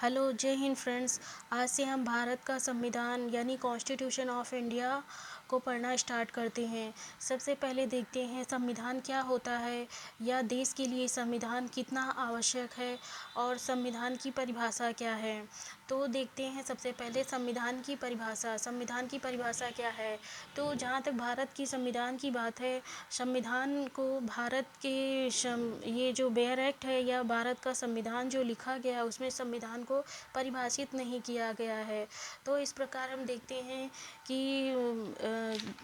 Hello, जय Hind friends. आज से हम भारत का संविधान यानी कॉन्स्टिट्यूशन ऑफ इंडिया को पढ़ना स्टार्ट करते हैं। सबसे पहले देखते हैं संविधान क्या होता है या देश के लिए संविधान कितना आवश्यक है और संविधान की परिभाषा क्या है। तो देखते हैं सबसे पहले संविधान की परिभाषा। संविधान की परिभाषा क्या है? तो जहाँ तक भारत की संविधान की बात है, संविधान को भारत के ये जो बेयर एक्ट है या भारत का संविधान जो लिखा गया है उसमें संविधान को परिभाषित नहीं किया गया है। तो इस प्रकार हम देखते हैं कि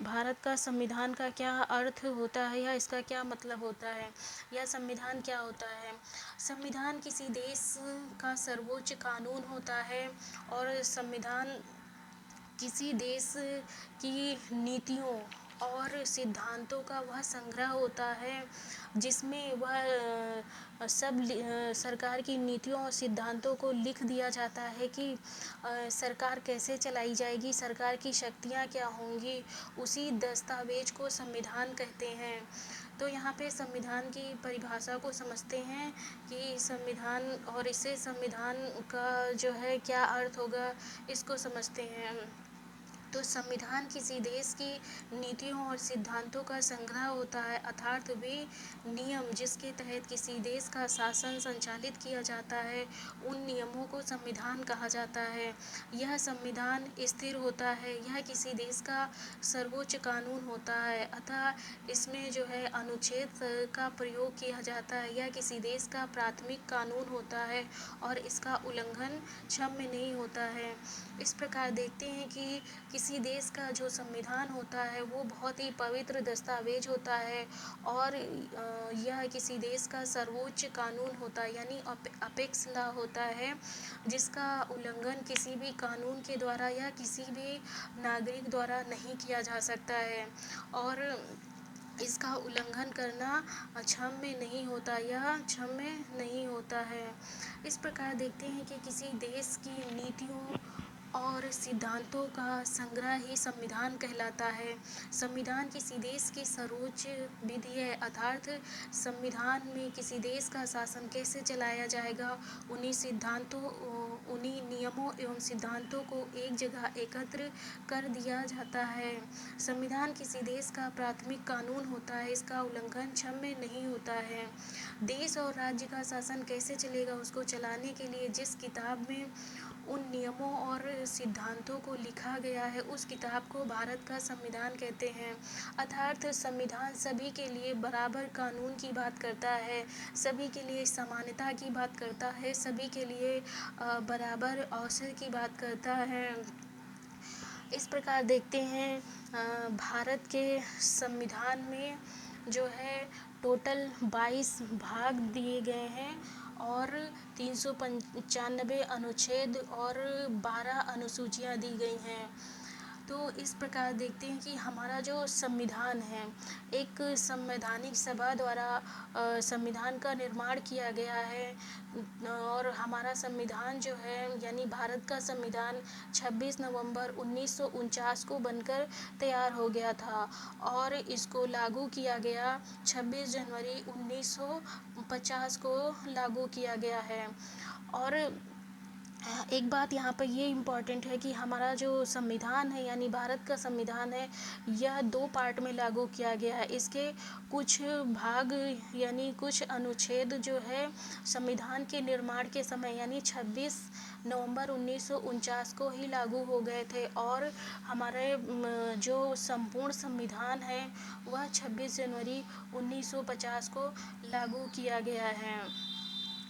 भारत का संविधान का क्या अर्थ होता है या इसका क्या मतलब होता है या संविधान क्या होता है। संविधान किसी देश का सर्वोच्च कानून होता है और संविधान किसी देश की नीतियों और सिद्धांतों का वह संग्रह होता है जिसमें वह सरकार की नीतियों और सिद्धांतों को लिख दिया जाता है कि सरकार कैसे चलाई जाएगी, सरकार की शक्तियाँ क्या होंगी। उसी दस्तावेज को संविधान कहते हैं। तो यहाँ पे संविधान की परिभाषा को समझते हैं कि संविधान और इससे संविधान का जो है क्या अर्थ होगा, इसको समझते हैं। तो संविधान किसी देश की नीतियों और सिद्धांतों का संग्रह होता है, अर्थात वे नियम जिसके तहत किसी देश का शासन संचालित किया जाता है, उन नियमों को संविधान कहा जाता है। यह संविधान स्थिर होता है, यह किसी देश का सर्वोच्च कानून होता है, अतः इसमें जो है अनुच्छेद का प्रयोग किया जाता है। यह किसी देश का प्राथमिक कानून होता है और इसका उल्लंघन क्षम्य नहीं होता है। इस प्रकार देखते हैं कि किसी देश का जो संविधान होता है वो बहुत ही पवित्र दस्तावेज होता है और यह किसी देश का सर्वोच्च कानून होता है यानी अपेक्स लॉ होता है, जिसका उल्लंघन किसी भी कानून के द्वारा या किसी भी नागरिक द्वारा नहीं किया जा सकता है और इसका उल्लंघन करना क्षम्य नहीं होता, यह क्षम्य नहीं होता है। इस प्रकार देखते हैं कि किसी देश की नीतियों और सिद्धांतों का संग्रह ही संविधान कहलाता है। संविधान किसी देश की सर्वोच्च विधि है, अर्थात संविधान में किसी देश का शासन कैसे चलाया जाएगा, उन्हीं नियमों एवं सिद्धांतों को एक जगह एकत्र कर दिया जाता है। संविधान किसी देश का प्राथमिक कानून होता है, इसका उल्लंघन क्षम्य नहीं होता है। देश और राज्य का शासन कैसे चलेगा, उसको चलाने के लिए जिस किताब में उन नियमों और सिद्धांतों को लिखा गया है उस किताब को भारत का संविधान कहते हैं। अर्थात संविधान सभी के लिए बराबर कानून की बात करता है, सभी के लिए समानता की बात करता है, सभी के लिए बराबर अवसर की बात करता है। इस प्रकार देखते हैं भारत के संविधान में जो है टोटल 22 भाग दिए गए हैं और 395 अनुच्छेद और 12 अनुसूचियाँ दी गई हैं। तो इस प्रकार देखते हैं कि हमारा जो संविधान है, एक संवैधानिक सभा द्वारा संविधान का निर्माण किया गया है और हमारा संविधान जो है यानी भारत का संविधान 26 नवंबर 1949 को बनकर तैयार हो गया था और इसको लागू किया गया 26 जनवरी 1950 को लागू किया गया है। और एक बात यहाँ पर ये इम्पॉर्टेंट है कि हमारा जो संविधान है यानी भारत का संविधान है, यह 2 पार्ट में लागू किया गया है। इसके कुछ भाग यानी कुछ अनुच्छेद जो है संविधान के निर्माण के समय यानी 26 नवंबर 1949 को ही लागू हो गए थे और हमारे जो संपूर्ण संविधान है वह 26 जनवरी 1950 को लागू किया गया है।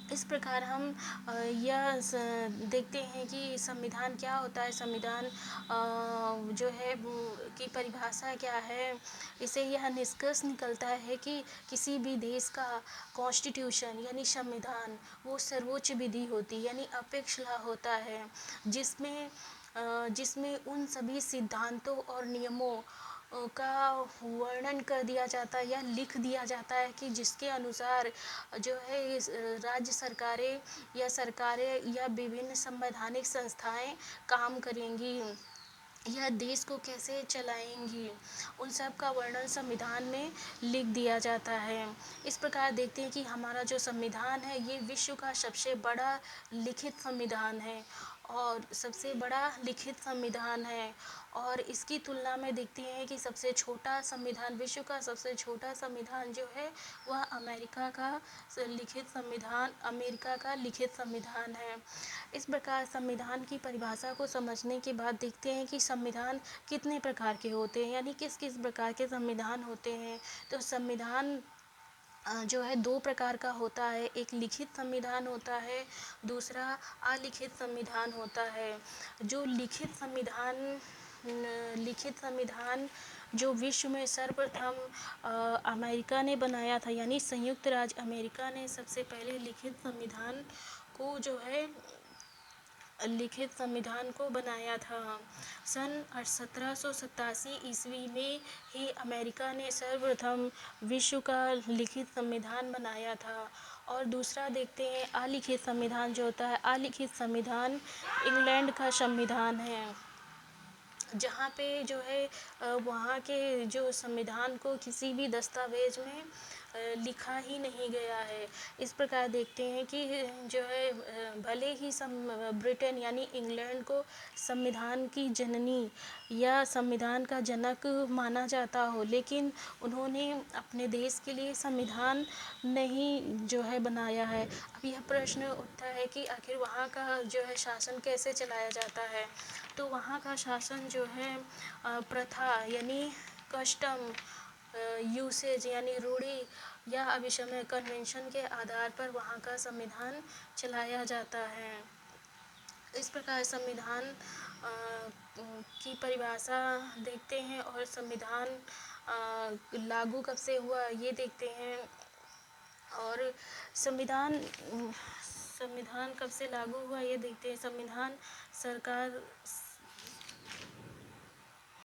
इस प्रकार हम यह देखते हैं कि संविधान क्या होता है, संविधान जो है की परिभाषा क्या है। इससे यह निष्कर्ष निकलता है कि किसी भी देश का कॉन्स्टिट्यूशन यानी संविधान वो सर्वोच्च विधि होती यानी अपेक्ष लॉ होता है, जिसमें उन सभी सिद्धांतों और नियमों का वर्णन कर दिया जाता है या लिख दिया जाता है कि जिसके अनुसार जो है राज्य सरकारें या सरकारें या विभिन्न संवैधानिक संस्थाएं काम करेंगी। यह देश को कैसे चलाएंगी, उन सब का वर्णन संविधान में लिख दिया जाता है। इस प्रकार देखते हैं कि हमारा जो संविधान है ये विश्व का सबसे बड़ा लिखित संविधान है और सबसे बड़ा लिखित संविधान है। और इसकी तुलना में देखते हैं कि सबसे छोटा संविधान, विश्व का सबसे छोटा संविधान जो है वह अमेरिका का लिखित संविधान है। इस प्रकार संविधान की परिभाषा को समझने के बाद देखते हैं कि संविधान कितने प्रकार के होते हैं, यानी किस किस प्रकार के संविधान होते हैं। तो संविधान जो है दो प्रकार का होता है, एक लिखित संविधान होता है, दूसरा अलिखित संविधान होता है। जो लिखित संविधान जो विश्व में सर्वप्रथम अमेरिका ने बनाया था, यानी संयुक्त राज्य अमेरिका ने सबसे पहले लिखित संविधान को बनाया था। सन 1787 ईस्वी में ही अमेरिका ने सर्वप्रथम विश्व का लिखित संविधान बनाया था। और दूसरा देखते हैं अलिखित संविधान जो होता है। अलिखित संविधान इंग्लैंड का संविधान है, जहाँ पे जो है वहाँ के जो संविधान को किसी भी दस्तावेज में लिखा ही नहीं गया है। इस प्रकार देखते हैं कि जो है भले ही ब्रिटेन यानी इंग्लैंड को संविधान की जननी या संविधान का जनक माना जाता हो, लेकिन उन्होंने अपने देश के लिए संविधान नहीं जो है बनाया है। अब यह प्रश्न उठता है कि आखिर वहाँ का जो है शासन कैसे चलाया जाता है। तो वहाँ का शासन जो है प्रथा यानी कस्टम, यूसेज यानी रूढ़ी या अभिसमय कन्वेंशन के आधार पर वहाँ का संविधान चलाया जाता है। इस प्रकार संविधान की परिभाषा देखते हैं और संविधान लागू कब से हुआ ये देखते हैं। और संविधान कब से लागू हुआ ये देखते हैं। संविधान सरकार